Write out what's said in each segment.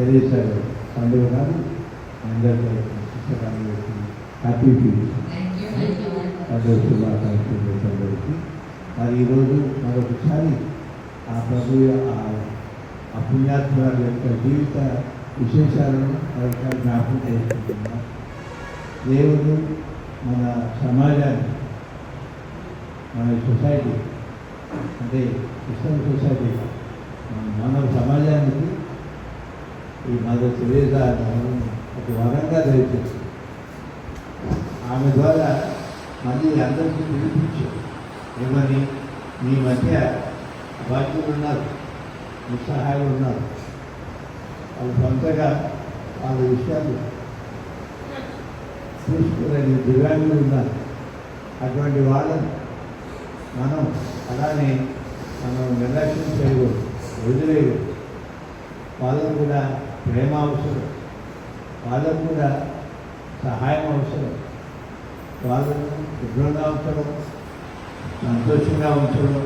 తెలియజేశారు పండుగ నాడు అందరికీ పుస్తకాలు హ్యాపీ పండుగ శుభాకాంక్షలు అందరికీ. మరి ఈరోజు మరొకసారి ఆ ప్రభు ఆ పుణ్యాత్మల యొక్క జీవిత విశేషాలను మరొకసారి జ్ఞాపకం చేసుకుంటున్నాం. దేవుడు మన సమాజాన్ని, మన సొసైటీ అంటే క్రిస్టియన్ సొసైటీ, మానవ సమాజానికి ఈ మదర్ తెరేసా ఒక వరంగా దయచేసి ఆమె ద్వారా మళ్ళీ అందరికీ పిలిపించారు. ఏమని, మీ మధ్య బాధ్యులు ఉన్నారు, నిస్సహాయాలు ఉన్నారు, వాళ్ళు సొంతగా వాళ్ళ విషయాలు చూసుకోలేని దివ్యాంగులు ఉన్నారు. అటువంటి వాళ్ళని మనం అలానే నిర్లక్ష్యం చేయకూడదు, వదిలేయకూడదు. వాళ్ళకు కూడా ప్రేమ అవసరం, వాళ్ళకు కూడా సహాయం అవసరం, వాళ్ళను శుభ్రంగా ఉంచడం, సంతోషంగా ఉంచడం.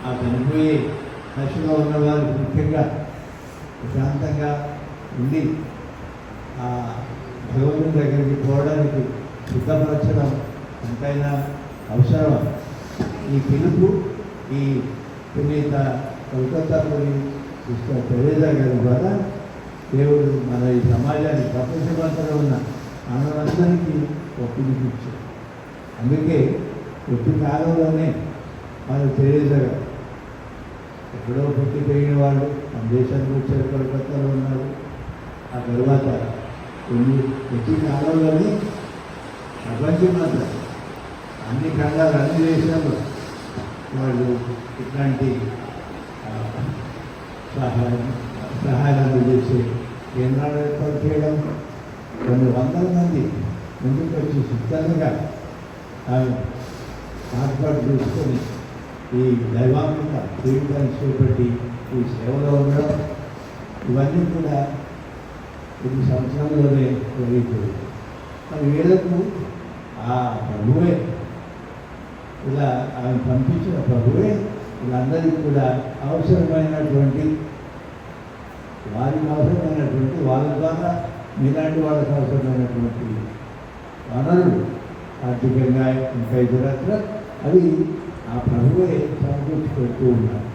ఆ చనిపోయే దశలో ఉన్నవారు ముఖ్యంగా ప్రశాంతంగా ఉండి ఆ భగవంతుని దగ్గరికి పోవడానికి సిద్ధపరచడం ఎంతైనా అవసరం. ఈ పిలుపు ఈ పునీత కలకత్తాలోని సిస్టర్ తెరేసా గారి ద్వారా దేవుడు మన ఈ సమాజానికి ప్రపంచమంతలో ఉన్న మనలందరికీ ఒక పిలుపుచ్చారు. అందుకే కొద్ది కాలంలోనే మన తెరేసా గారు ఎక్కడో పుట్టి పెరిగిన వాళ్ళు మన దేశానికి వచ్చారు, కలకత్తాలో ఉన్నారు. ఆ తర్వాత కొద్ది కాలంలోనే ప్రపంచమంతా అన్ని ఖండాలు, అన్ని దేశాల్లో వాళ్ళు ఇట్లాంటి సహాయాలు చేసే కేంద్రాలు ఏర్పాటు చేయడం, కొన్ని వందల మంది ముందుకు వచ్చి సిద్ధంగా ఏర్పాటు చేసుకొని ఈ దైవాత్మక జీవితాన్ని చేపట్టి ఈ సేవలో ఉండడం, ఇవన్నీ కూడా కొన్ని సంవత్సరాల్లోనే జరిగిపోయింది. మరి వీళ్ళకు ఆ ప్రభువే ఇలా ఆమె పంపించిన ప్రభువే వీళ్ళందరికీ కూడా అవసరమైనటువంటి వాళ్ళ ద్వారా మీలాంటి వాళ్ళకి అవసరమైనటువంటి వనరులు ఆర్థికంగా ఇంకా ఇతరత్ర అవి ఆ ప్రభువే సమకూర్చి పెడుతూ ఉన్నారు.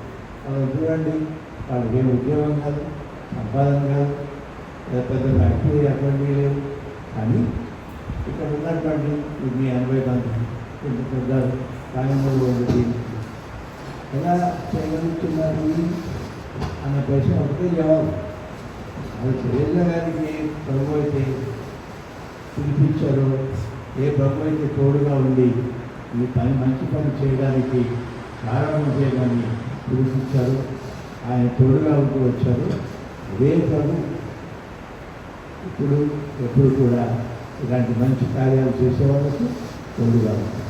వాళ్ళు చూడండి, వాళ్ళకి ఏం ఉద్యోగం కాదు, సంపాదన కాదు, పెద్ద ఫ్యాక్టరీ అటువంటి లేవు. కానీ ఇక్కడ ఉన్నటువంటి మీ 80 మంది కొంచెం పెద్ద కాయమూలు ఉంది, ఎలా చేయగలుగుతున్నారు అన్న ప్రశ్న ఒకటే జవాబు. అది తెరేసా గారికి ప్రభు అయితే పిలిపించారో, ఏ ప్రభు అయితే తోడుగా ఉండి ఈ పని మంచి పని చేయడానికి ప్రారంభం చేయడానికి పిలిపించారు, ఆయన తోడుగా ఉంటూ వచ్చారు. ఇదే ప్రభు ఎప్పుడు కూడా ఇలాంటి మంచి కార్యాలు చేసేవాళ్ళకు తోడుగా ఉంటారు.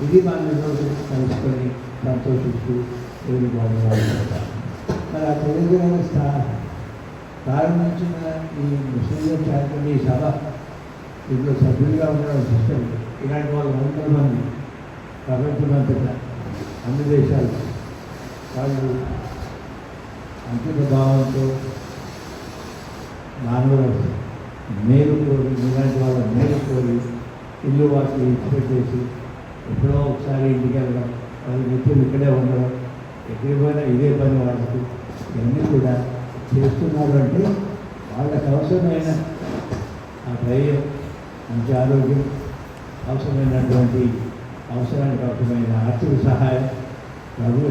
ఇది మనం ఈరోజు కలుసుకొని సంతోషిస్తూ దేవుని బాగుంటారు. మరి ఆ తెరేసా ప్రారంభించిన ఈ ముస్లింల చారిటబుల్ సభ, ఇందులో సభ్యులుగా ఉండడం సిస్టమ్, ఇలాంటి వాళ్ళు 100 మంది ప్రపంచమంతటా అన్ని దేశాలు వాళ్ళు అంకిత భావంతో మానవుల మేలు కోరి, ఇలాంటి వాళ్ళ మేలు కోరి ఇల్లు వాటిని ఇచ్చిపెట్టేసి ఎప్పుడో ఒకసారి ఇంటికి వెళ్ళడం, వాళ్ళు నిత్యం ఇక్కడే ఉండడం, ఎక్కడికి పోయినా ఇదే పని వాళ్ళకి, ఇవన్నీ కూడా చేస్తున్నారు. అంటే వాళ్ళకి అవసరమైన ఆ ధైర్యం, మంచి ఆరోగ్యం, అవసరమైనటువంటి అవసరానికి అవసరమైన ఆర్థిక సహాయం ప్రభు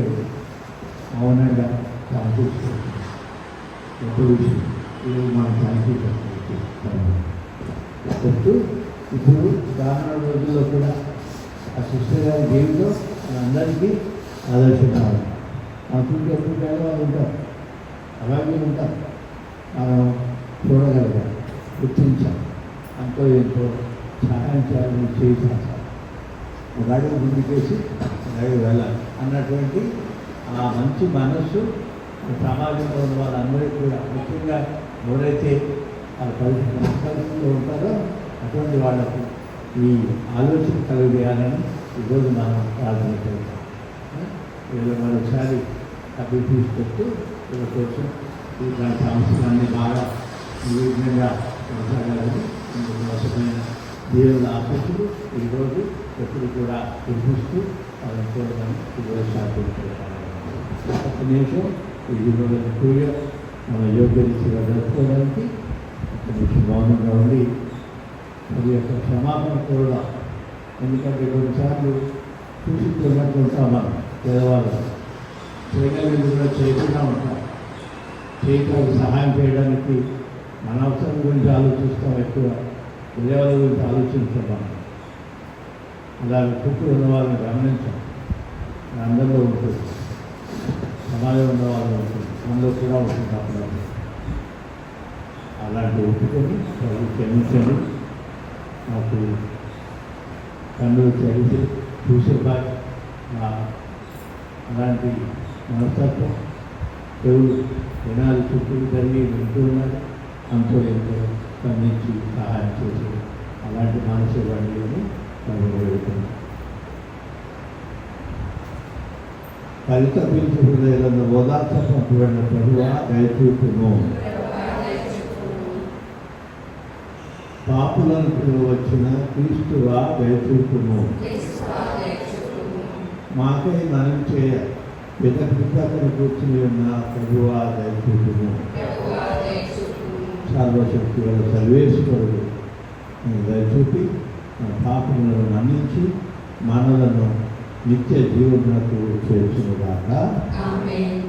మౌనంగా సమకూర్చుకుంటుంది. ఎప్పుడు ఇది మనం థ్యాంక్యూ చెప్తూ, ఇప్పుడు రానున్న రోజుల్లో కూడా ఆ సిస్టర్ గారి జీవితం మనందరికీ ఆదర్శంగా ఉంది. మనకు ఎప్పుడు వాళ్ళు ఉంటారు, అలాగే ఉంటారు, మనం చూడగలిగాం, గుర్తించాం, అంతో ఎంతో సహాయం చేయాలని చేశాం, ఒక అడుగు ముందుకేసి అలాగే వెళ్ళాలి అన్నటువంటి ఆ మంచి మనస్సు సమాజంలో ఉన్న వాళ్ళందరికీ కూడా, ముఖ్యంగా ఎవరైతే ఆ పరిస్థితిలో ఉంటారో అటువంటి వాళ్ళకు ఈ ఆలోచన కలిగేయాలని ఈరోజు మనం ప్రార్థన చేస్తాం. వీళ్ళు మరోసారి అభివృద్ధి పెడుతూ వీళ్ళ కోసం ఇట్లాంటి సమస్యలన్నీ బాగా నిర్విఘ్నంగా కొనసాగాలని మోసమైన దేవుల ఆపత్తులు ఈరోజు ఎప్పుడు కూడా కురిపిస్తూ వాళ్ళని చూడడం ఈరోజు ఒక్క నిమిషం ఈ రోజు పూజ మన యోగ్యరీతిగా జరుపుకోవడానికి ఒక్క నిమిషం మౌనంగా ఉండి అది యొక్క క్షమాపణ కూడా. ఎందుకంటే కొన్నిసార్లు చూసి చూడట్టు ఉంటాం మనం పేదవాళ్ళు చేయగలిగి కూడా చేయకుండా ఉంటాం. చేయడానికి సహాయం చేయడానికి మన అవసరం గురించి ఆలోచిస్తాం, ఎక్కువ విజయవాడ గురించి ఆలోచించుకుంటాం. అలా చుట్టూ ఉన్న వాళ్ళని గమనించాం. అందరిలో ఉంటుంది, సమాజంలో ఉన్న వాళ్ళు ఉంటుంది, మనలో కూడా ఉంటుంది. అప్పుడు అలాంటి ఒప్పుకొని ప్రభు క్షమించండి. నాకు కన్ను తెలిసి చూసే అలాంటి మనస్తత్వం దేవుడు వినాలి చుట్టూ జరిగి వింటూ ఉన్నారు. అంతో ఎంతో స్పందించి సహాయం చేసి అలాంటి మనసు బండిని మనం వెళ్తున్నాం. పరితపించి హృదయాలను ఓదార్చ పంపబడిన ప్రభువా దయచూపును. పాపులను వచ్చిన క్రీస్తువా దయచూపును. మాకై మనం చేయ పితకను కూర్చుని ఉన్న ప్రభువా దయచూపును. సర్వశక్తి గల సర్వేశ్వరుడు దయచూపి మన పాపములను మన్నించి మనలను నిత్య జీవనకు చేర్చునుగాక. ఆమేన్.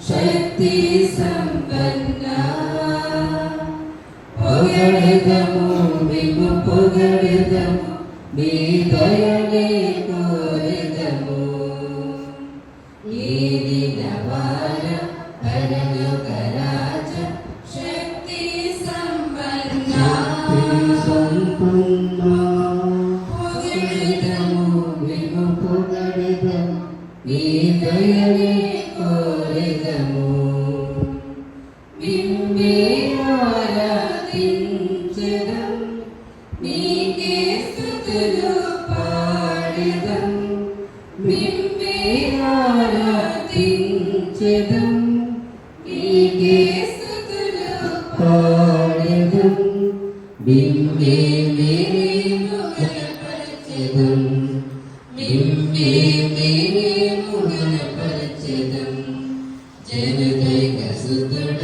శక్తి సంపన్న పొగడెదము విము పొగడెదము మీ దయనే కోరెదము. ఈ దినవార పరలోక రాజ శక్తి సంపన్న పొగడెదము విము పొగడెదము మీ దయనే కోరెదము. మిమ్మే ఆరాధించెదం మీకే స్తుతులు పాడెదం. మిమ్మే ఆరాధించెదం మీకే స్తుతులు పాడెదం. మిమ్మే మేము గణపరచెదం. మిమ్మే మేము గణపరచెదం. జనదైక సుతుడ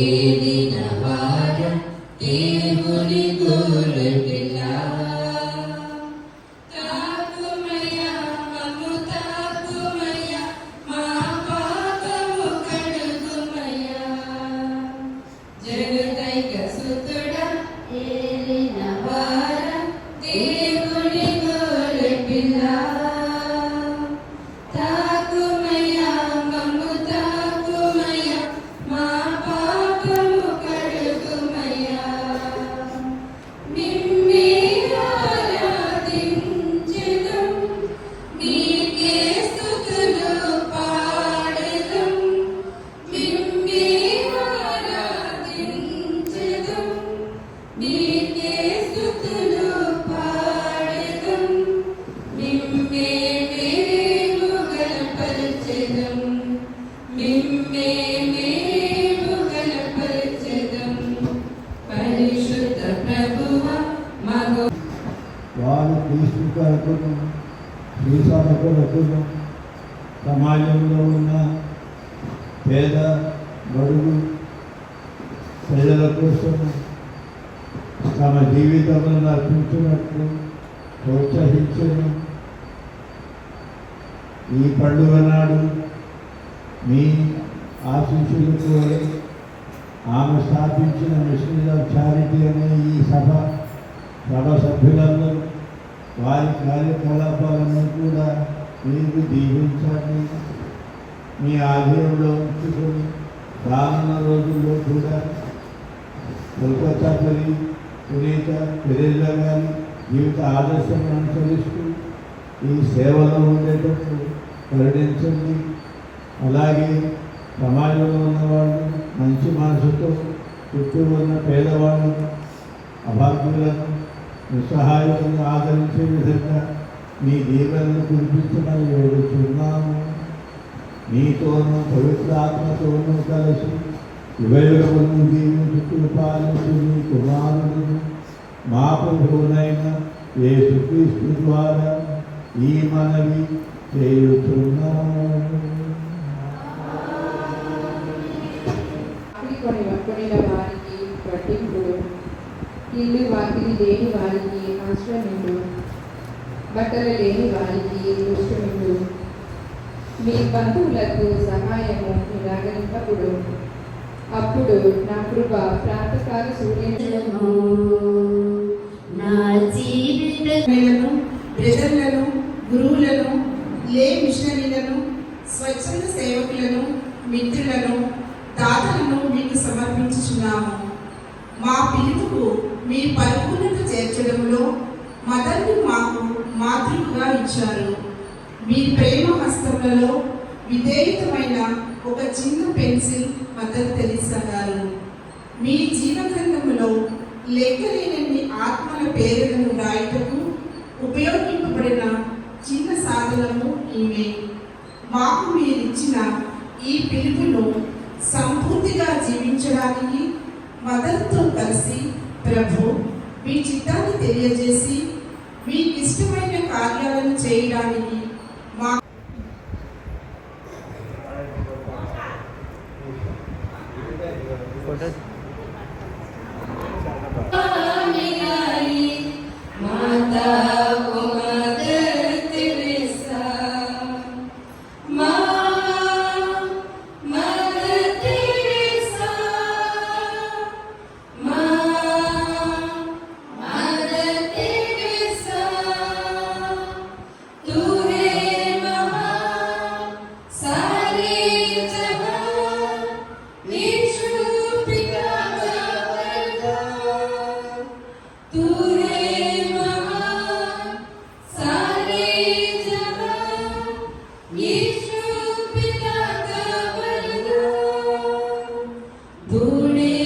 ఏలిన వార దేవుని గోరపిల్ల. తాకుమయ్యా మమ్ము తాకుమయ్యా మా పాపము కడుగుమయ్యా. జనదైక సుతుడ ఏలిన వార దేవుని గోరపిల్ల. తాకుమయ్యా మమ్ము తాకుమయ్యా మా పాపము కడుగుమయ్యా. మిమ్మే ఆరాధించెదం మీకే స్తుతులు పాడెదం. మిమ్మే ఆరాధించెదం మీకే స్తుతులు పాడెదం. మిమ్మే మేము గణపరచెదం. మిమ్మే మేము గణపరచెదం. పరిశుద్ధ ప్రభువా మగో వారు క్రీస్తు కొరకును శ్రీసభ కొరకును సమాజంలో ఉన్న పేద బడుగు ప్రజల కోసం తమ జీవితములను అర్పించినట్లు ప్రోత్సహించను. ఈ పండుగ నాడు మీ ఆశీస్సులు కోరి ఆమె స్థాపించిన మిషనరీ ఆఫ్ చారిటీ అనే ఈ సభ సభ్యులందరూ వారి కార్యకలాపాలను కూడా మీరు దీవించండి. మీ ఆధీనంలో ఉంచుకొని రానున్న రోజుల్లో కూడా కోల్కతా పరి సునీత పెరేళ్ళ గారి జీవిత ఆదర్శం అనుసరిస్తూ ఈ సేవలో ఉండేటట్టు కరుణించండి. అలాగే సమాజంలో ఉన్నవాళ్ళు మంచి మనసుతో చుట్టూ ఉన్న పేదవాళ్ళను అభాగ్యులను నిస్సహాయులను ఆదరించే విధంగా మీ దీవెనలు కురిపించమని వేడుచున్నాము. మీతోనూ పవిత్ర ఆత్మతోనూ కలిసి యుగయుగములను దీవించుతూ పాలించు మీ కుమారుడును మా ప్రభువునైన యేసుక్రీస్తు ద్వారా ఈ మనవి చేయుచున్నాము. కొనిన వారికి పట్టింపుడు, ఇల్లు వాకిలి లేని వారికి ఆశ్రమిండు, బట్టలు లేని వారికి పుష్పమిండు, మీ బంధువులకు సహాయము నిరాకరింపకుడు. అప్పుడు నా కృప ప్రాతకాల సూర్యులను నా జీవిత బ్రదర్లను, గురువులను, లే మిషనరీలను, స్వచ్ఛంద సేవకులను, మిత్రులను, దాతలను మీకు సమర్పించుచున్నాము. మా పిలుపుకు మీ పరిపూర్ణత చేర్చడంలో మదర్ను మాకు మాతృకగా ఇచ్చారు. మీ ప్రేమ హస్తములలో విధేయతమైన ఒక చిన్న పెన్సిల్ మదర్ తెరీసా గారు. మీ జీవగ్రంథములో లెక్కలేనన్ని ఆత్మల పేరులను రాయుటకు ఉపయోగింపబడిన చిన్న సాధనము ఈమె. మాకు మీరిచ్చిన ఈ పిలుపును సంపూర్తిగా జీవించడానికి మదర్తో కలిసి ప్రభు మీ చిత్తాన్ని తెలియజేసి మీకు ఇష్టమైన కార్యాలను చేయడానికి మా माता ओ Mother Teresa, Mother Teresa, Mother Teresa, तू है महान सारे जहां, यीशु पिता का वरदान, तू है महान सारे जहां, यीशु पिता का वरदान, बूढ़े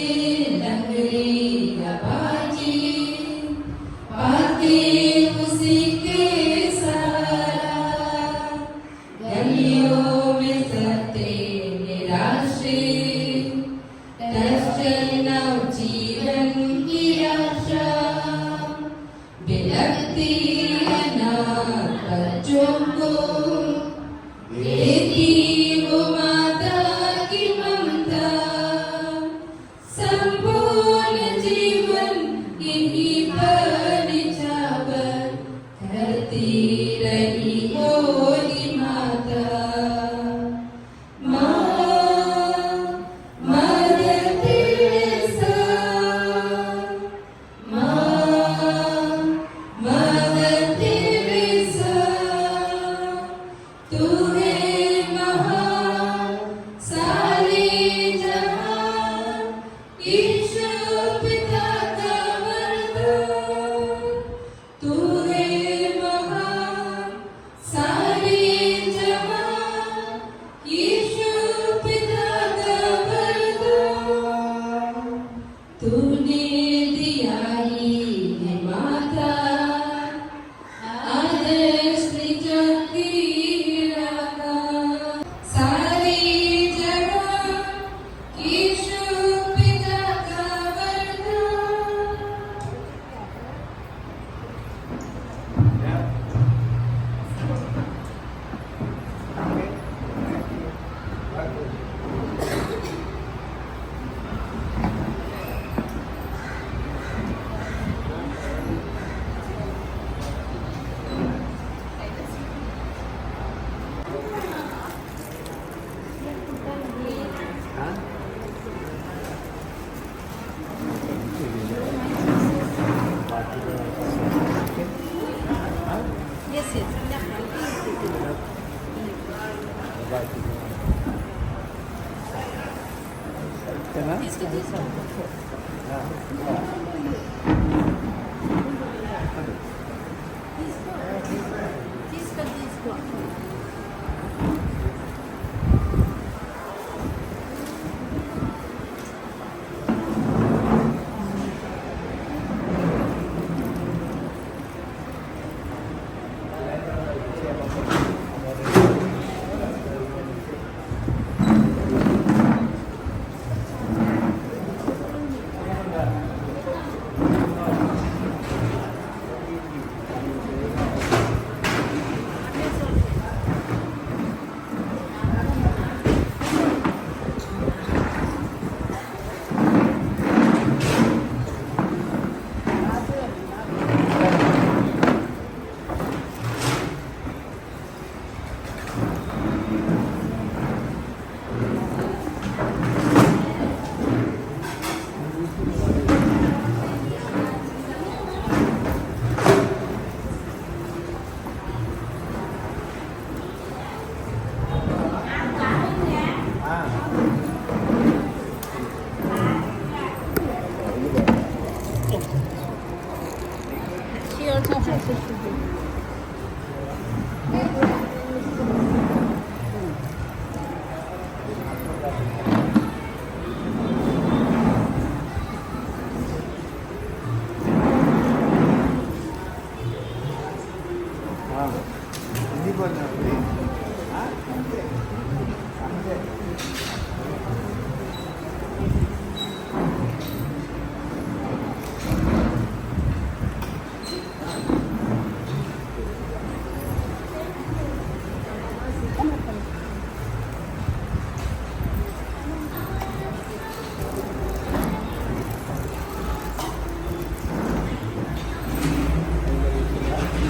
लंगड़े नवाजी पाते उसी के सहारा, गलियों में सते निराशे दर्शन जीवन की आशा, बिलखती अनाथ बच्चों को देती वो माता की ममता, संपूर्ण जीवन इन्हीं पर निछावर करती रही होली माता। Mother Teresa, Mother Teresa, She also has a sugar. Hindi బోల్నా అంతే